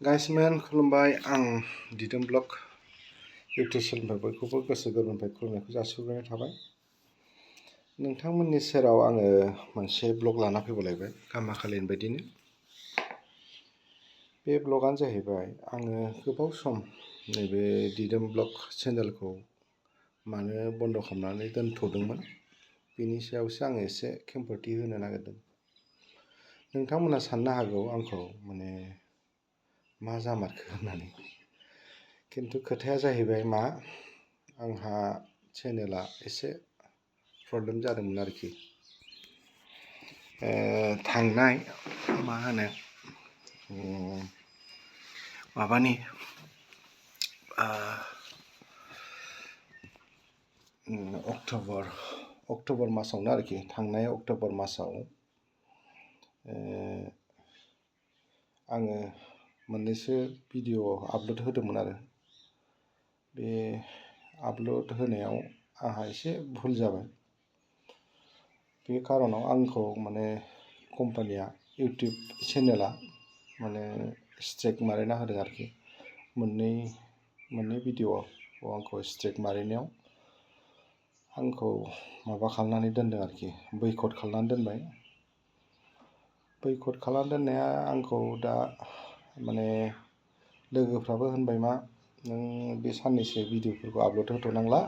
गाइसमैन खुलुमबाय आं दिदोम ब्लग इउटुब चेनेलनिफ्राय बयखौबो गोसो गोरबोनिफ्राय खुलुमनायखौ जासिहरनाय थाबाय। नोंथांमोननि सेराव आङो मोनसे ब्लग लाना फैबावलायबाय गामाखालिनि बायदिनो। बे ब्लगानो जाहैबाय आङो गोबाव सम नैबे दिदोम ब्लग चेनेलखौ मानो बन्द खालामनानै दोनथ'दोंमोन बेनि सायावसो आङो एसे खेंफोरथि होनो नागिरदों। नोंथांमोना साननो हागौ आंखौ माने मा जामारखो होननानै, खिन्थु खोथाया जाहैबाय मा आंहा चेनेला एसे प्रब्लेम जादोंमोन आरोखि। थांनाय मा होनो माबानि अक्ट'बर मासावनो आरोखि, थांनाय अक्ट'बर मासाव आङो मोननैसो भिडिअ आपल'ड होदोंमोन आरो बे आपल'ड होनायाव आंहा एसे भुल जाबाय। बे खार'नाव आंखौ माने कम्पानिया इउटुब चेनेला माने स्ट्राइक मारिना होदों आरोखि। मोननै भिडिअआव आंखौ स्ट्राइक मारिनायाव आंखौ माबा खालामनानै दोनदों आरोखि, बैकट खालामनानै दोनबाय। बैकट खालामना दोननाया आंखौ दा माने लोगोफ्राबो होनबाय मा नों बे साननैसो भिडिअफोरखौ आपल'ड होथ'नांला,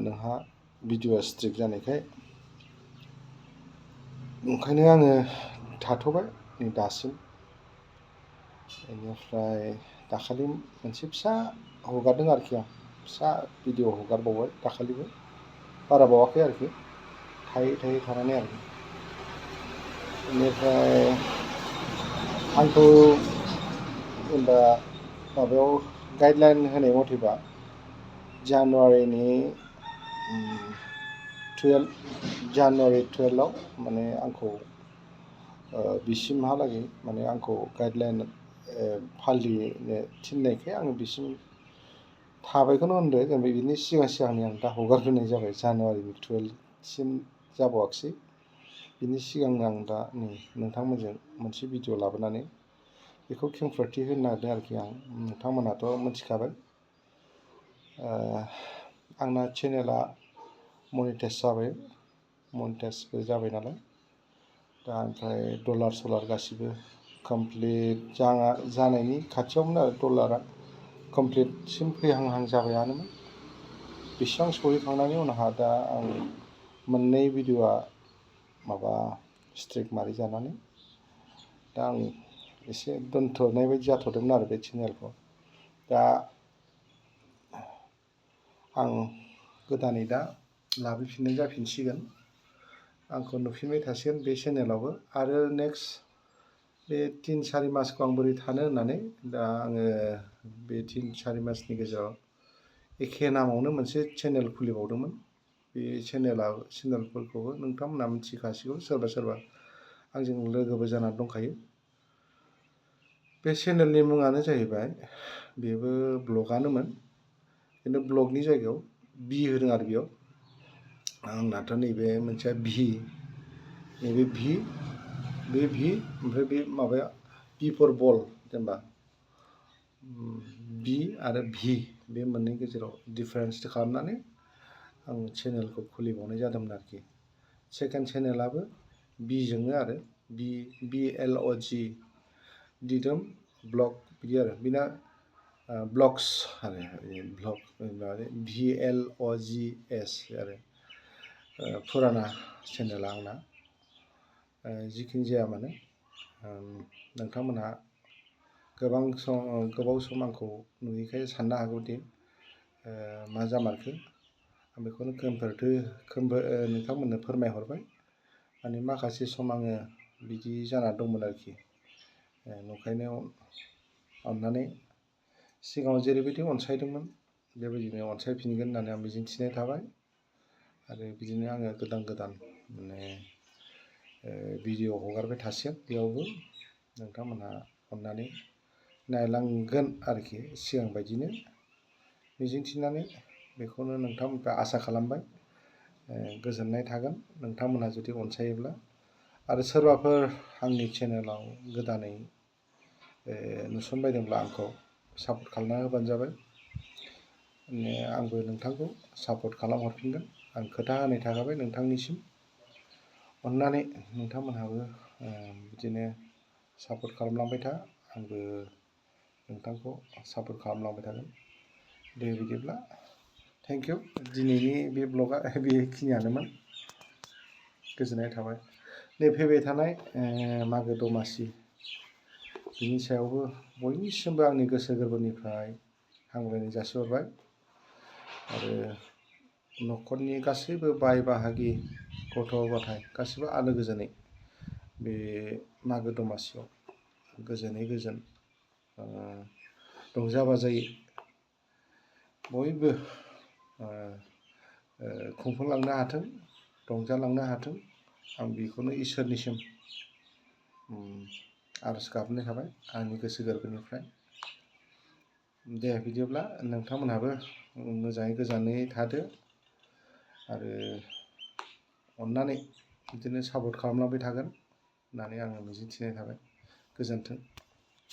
नोंहा भिडिअआ स्ट्राइक जानायखाय। ओंखायनो आङो थाथ'बाय नै दासिम। बेनिफ्राय दाखालि मोनसे फिसा हगारदों आरोखि आं, फिसा भिडिअ हगारबावबाय दाखालिबो, बारा बावाखै आरोखि, थायै थानानै आरोखि। बेनिफ्राय आंखौ जेनेबा माबायाव गाइडलाइन होनाय मथेबा जानुवारि 12 माने आंखौ बिसिमहालागै माने आंखौ गाइडलाइन फालिनो थिननायखाय आङो बिसिम थाबायखौनो होनदो। जेनेबा बिनि सिगांनि आं दा हगारग्रोनाय जाबाय, जानुवारि 12सिम जाबावाखिसै। बिनि सिगांनो आं दा नै नोंथांमोनजों मोनसे भिडिअ लाबोनानै बेखौ खेंफोरथि होनो नागिरदों आरोखि आं। नोंथांमोनाथ' मिथिखाबाय आंना चेनेला मनिटाइजबो जाबाय नालाय दा। ओमफ्राय डलार गासिबो कमप्लिट जानायनि खाथियावमोन आरो, डलारा कमप्लिटसिम फैहांहां जाबायानोमोन। बेसेबां सहैखांनायनि उनावहा दा आं मोननै भिडिअआ माबा स्ट्राइक मारि जानानै दा आं एसे दोनथ'नाय बायदि जाथ'दोंमोन आरो बे चेनेलखौ। दा आं गोदानै दा लाबोफिननाय जाफिनसिगोन, आंखौ नुफिनबाय थासिगोन बे चेनेलावबो। आरो नेक्स्ट बे 3-4 मासखौ आं बोरै थानो होननानै दा आङो बे 3-4 मासनि गेजेराव एखे नामावनो मोनसे चेनेल खुलिबावदोंमोन। बे चेनेलफोरखौबो नोंथांमोना मिथिखासिगौ, सोरबा आंजों लोगोबो जानानै दंखायो। बे चेनेलनि मुङानो जाहैबाय, बेबो ब्लगानोमोन, खिन्थु ब्लगनि जायगायाव बि होदों आरो बेयाव। आंनाथ' नैबे मोनसेया नैबे भि ओमफ्राय बे माबाया बि फर बल, जेनेबा बि आरो भि बे मोननै गेजेराव डिफारेन्स खालामनानै आं चेनेलखौ खुलिबावनाय जादोंमोन आरोखि। सेकेन्ड चेनेलाबो बिजोंनो आरो, BLOG दिदोम ब्लग बिदि आरो। बिना ब्लग्स आरो ब्लग VLOGS आरो फुराना चेनेला आंना। जिखिनि जाया मानो नोंथांमोनहा गोबाव सम आंखौ नुयैखाय साननो हागौदि मा जामारखो। आं बेखौनो नोंथांमोननो फोरमायहरबाय। माने माखासे सम आङो बिदि जाना दंमोन आरोखि। नंखायनो अननानै सिगाङाव जेरैबायदि अनसायदोंमोन बेबायदिनो अनसायफिनगोन होननानै आं मिजिंथिनाय थाबाय। आरो बिदिनो आङो गोदान माने भिडिअ हगारबाय थासिगोन। बेयावबो नोंथांमोनहा अननानै नायलांगोन आरोखि, सिगां बायदिनो मिजिंथिनानै बेखौनो नोंथांमोननिफ्राय आसा खालामबाय। गोजोननाय थागोन नोंथांमोनहा जुदि अनसायोब्ला। आरो सोरबाफोर आंनि चेनेलाव गोदानै नुसनबायदोंब्ला आंखौ सापर्ट खालामना होबानो जाबाय। आंबो नोंथांखौ सापर्ट खालामहरफिनगोन। आं खोथा होनाय थाखाबाय नोंथांनिसिम। अननानै नोंथांमोनहाबो बिदिनो सापर्ट खालामलांबाय था। आंबो नोंथांखौ सापर्ट खालामलांबाय थागोन। दे बिदिब्ला थेंक इउ। दिनैनि बे ब्लगा बेखिनियानोमोन। गोजोननाय थाबाय। फैबाय थानाय मागो दमासि बिनि सायावबो बयनिसिमबो आंनि गोसो गोरबोनिफ्राय हामलायनाय जासिहरबाय। आरो न'खरनि गासैबो बाय बाहागि गथ' गथाय गासैबो आलो गोजोनै बे मागो दमासियाव गोजोनै गोजोन रंजा बाजायै बयबो खुंफुंलांनो हाथों, रंजालांनो हाथों। आं बेखौनो इसोरनिसिम आरज गाबनाय थाबाय आंनि गोसो गोरबोनिफ्राय। दे बिदिब्ला नोंथांमोनहाबो मोजाङै गोजानै थादो आरो अननानै बिदिनो सापर्ट खालामलांबाय थागोन होननानै आङो मिजिंथिनाय थाबाय। गोजोन्थों।